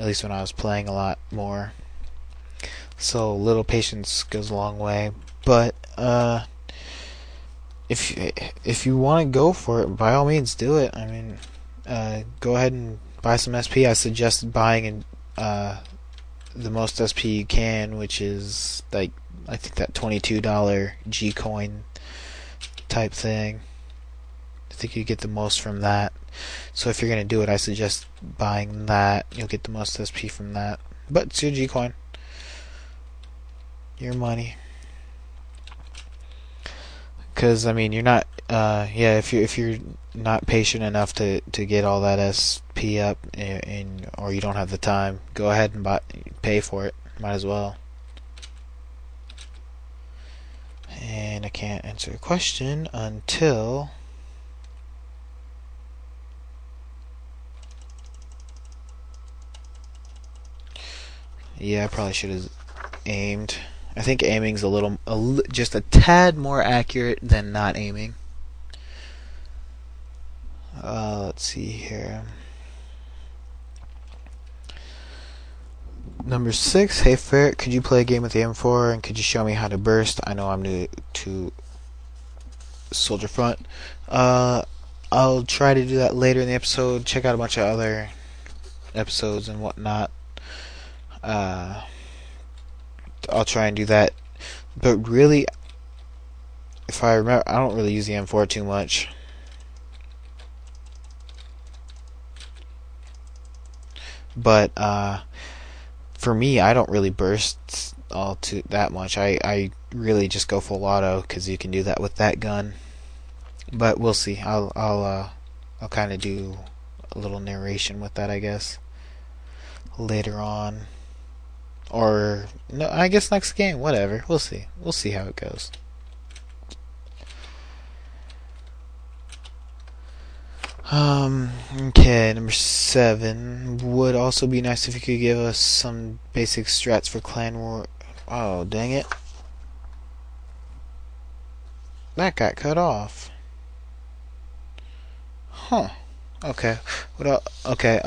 at least when I was playing a lot more. So little patience goes a long way. But if you want to go for it, by all means do it. I mean, go ahead and buy some SP. I suggest buying the most SP you can, which is like I think that $22 G coin type thing. I think you get the most from that. So if you're gonna do it, I suggest buying that. You'll get the most SP from that. But it's your G coin, your money. Because I mean, you're not. Yeah, if you're not patient enough to get all that SP up, or you don't have the time, go ahead and pay for it. Might as well. And I can't answer a question until. Yeah, I probably should have aimed. I think aiming's just a tad more accurate than not aiming. Let's see here. Number 6, hey Ferret, could you play a game with the M4 and could you show me how to burst? I know I'm new to Soldier Front. I'll try to do that later in the episode. Check out a bunch of other episodes and whatnot. I'll try and do that. But really, if I remember, I don't really use the M4 too much. But for me, I don't really burst that much. I really just go full auto because you can do that with that gun. But we'll see. I'll kind of do a little narration with that, I guess, later on. Or no, I guess next game. Whatever. We'll see. We'll see how it goes. Okay, number 7. Would also be nice if you could give us some basic strats for clan war. Oh, dang it. That got cut off. Huh. Okay. What else? Okay,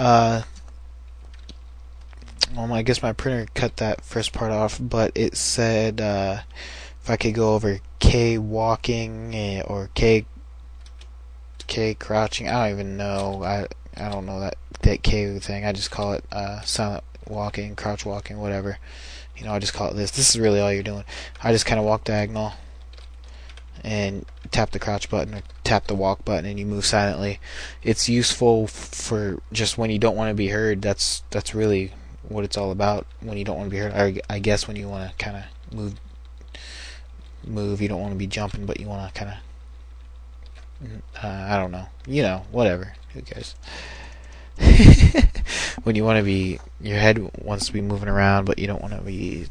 well, I guess my printer cut that first part off, but it said if I could go over K walking or K crouching. I don't even know. I don't know that K thing. I just call it silent walking, crouch walking, whatever. You know, I just call it this. This is really all you're doing. I just kind of walk diagonal and tap the crouch button or tap the walk button, and you move silently. It's useful for just when you don't want to be heard. That's really what it's all about. When you don't want to be heard, or I guess when you want to kind of move. You don't want to be jumping, but you want to kind of. I don't know. You know, whatever. Who cares? When you want to be, your head wants to be moving around, but you don't want to be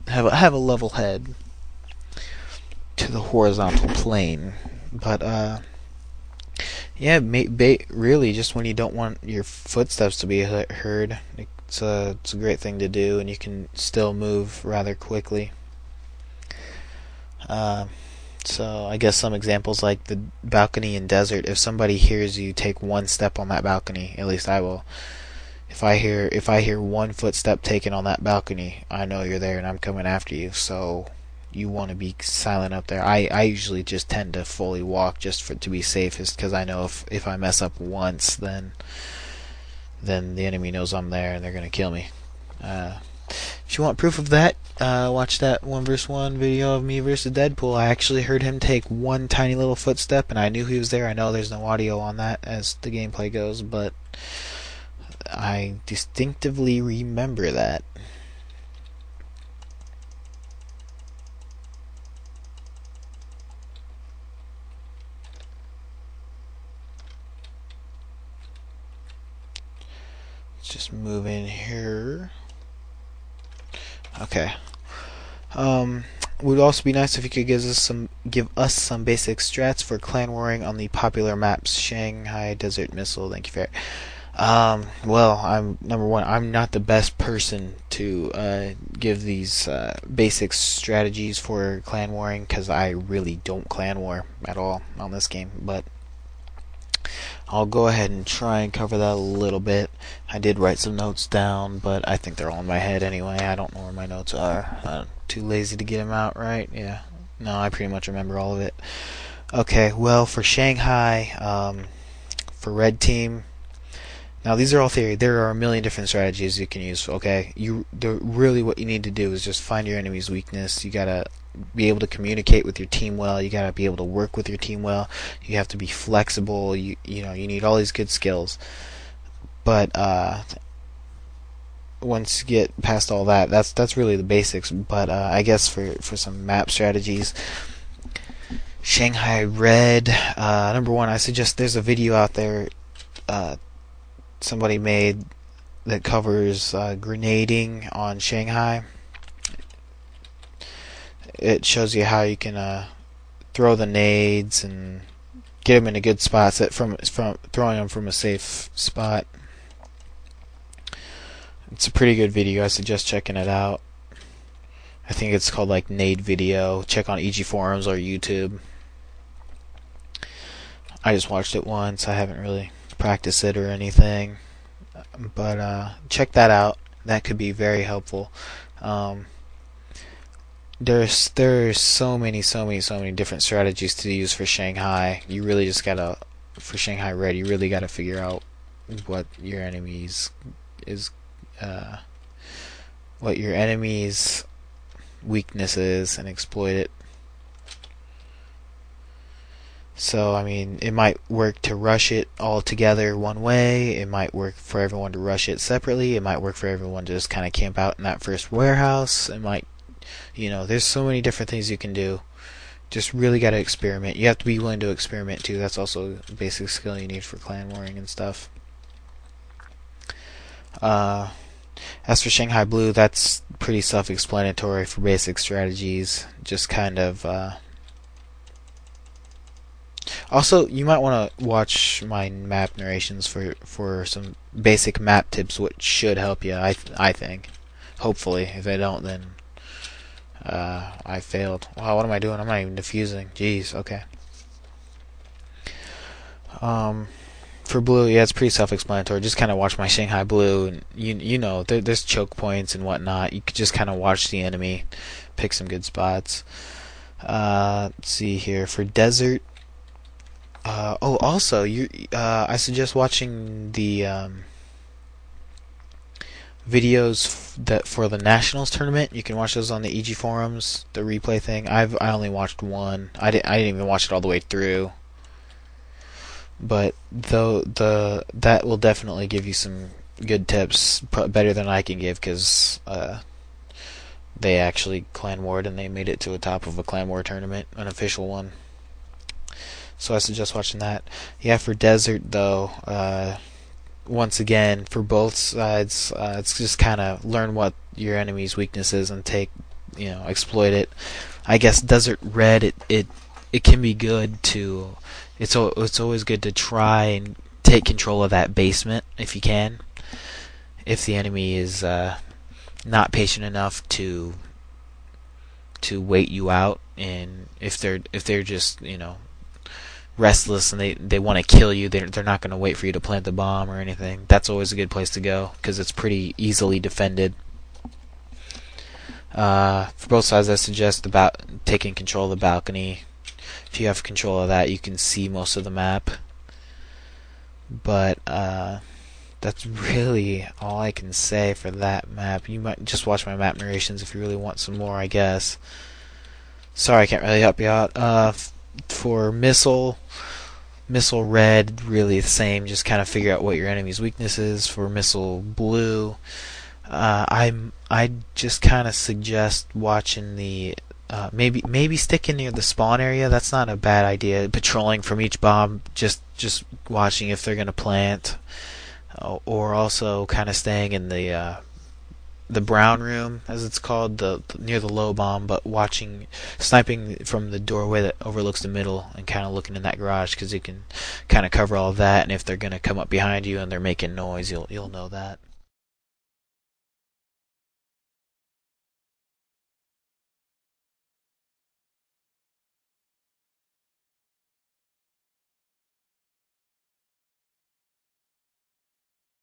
have a level head to the horizontal plane. But yeah, really, just when you don't want your footsteps to be heard, it's a great thing to do, and you can still move rather quickly. So I guess some examples like the balcony in desert. If somebody hears you take one step on that balcony, at least I will. If I hear one footstep taken on that balcony, I know you're there and I'm coming after you. So you want to be silent up there. I usually just tend to fully walk just to be safest, because I know if I mess up once, then the enemy knows I'm there and they're gonna kill me. If you want proof of that, watch that 1v1 video of me versus Deadpool. I actually heard him take one tiny little footstep, and I knew he was there. I know there's no audio on that as the gameplay goes, but I distinctively remember that. Let's just move in here. Okay. Would also be nice if you could give us some basic strats for clan warring on the popular maps Shanghai Desert Missile. Thank you for it. Well, number one, I'm not the best person to give these basic strategies for clan warring, because I really don't clan war at all on this game. But I'll go ahead and try and cover that a little bit. I did write some notes down, but I think they're all in my head anyway. I don't know where my notes are. I'm too lazy to get them out, right? Yeah. No, I pretty much remember all of it. Okay, well, for Shanghai, for red team, now these are all theory. There are a million different strategies you can use. Okay, really what you need to do is just find your enemy's weakness. You gotta be able to communicate with your team well. You gotta be able to work with your team well. You have to be flexible. You need all these good skills. But once you get past all that, that's really the basics. But I guess for some map strategies, Shanghai Red. Number one, I suggest there's a video out there somebody made that covers grenading on Shanghai. It shows you how you can throw the nades and get them in a good spot. From throwing them from a safe spot. It's a pretty good video. I suggest checking it out. I think it's called like Nade Video. Check on EG Forums or YouTube. I just watched it once. I haven't really practiced it or anything, but check that out. That could be very helpful. There's so many different strategies to use for Shanghai. You really just gotta, for Shanghai Red, you really gotta figure out what your enemy's weakness is and exploit it. So, I mean, it might work to rush it all together one way. It might work for everyone to rush it separately. It might work for everyone to just kind of camp out in that first warehouse. It might, there's so many different things you can do. Just really got to experiment. You have to be willing to experiment too. That's also a basic skill you need for clan warring and stuff. As for Shanghai Blue, that's pretty self-explanatory for basic strategies. Just kind of also, you might want to watch my map narrations for some basic map tips, which should help you. I think. Hopefully, if they don't, then I failed. Wow, what am I doing? I'm not even diffusing. Jeez. Okay. For blue, yeah, it's pretty self-explanatory. Just kind of watch my Shanghai Blue, and there's choke points and whatnot. You could just kind of watch the enemy, pick some good spots. Let's see here for desert. Also, I suggest watching the videos that for the Nationals tournament. You can watch those on the EG forums, the replay thing. I only watched one. I didn't even watch it all the way through. But that will definitely give you some good tips, better than I can give, because they actually clan warred and they made it to the top of a clan war tournament, an official one. So I suggest watching that. Yeah, for desert though, once again, for both sides, it's just kind of learn what your enemy's weakness is and exploit it. I guess desert red, it can be good to. It's always good to try and take control of that basement if you can. If the enemy is not patient enough to wait you out, and if they're just restless and they want to kill you, they're not going to wait for you to plant the bomb or anything. That's always a good place to go because it's pretty easily defended. For both sides, I suggest about taking control of the balcony. If you have control of that, you can see most of the map. But that's really all I can say for that map. You might just watch my map narrations if you really want some more, I guess. Sorry, I can't really help you out. For missile red, really the same. Just kind of figure out what your enemy's weakness is. For missile blue, I just kind of suggest watching the maybe sticking near the spawn area. That's not a bad idea. Patrolling from each bomb, just watching if they're gonna plant, or also kind of staying in the brown room, as it's called, near the low bomb, but sniping from the doorway that overlooks the middle and kind of looking in that garage, because you can kind of cover all of that, and if they're gonna come up behind you and they're making noise, you'll know that.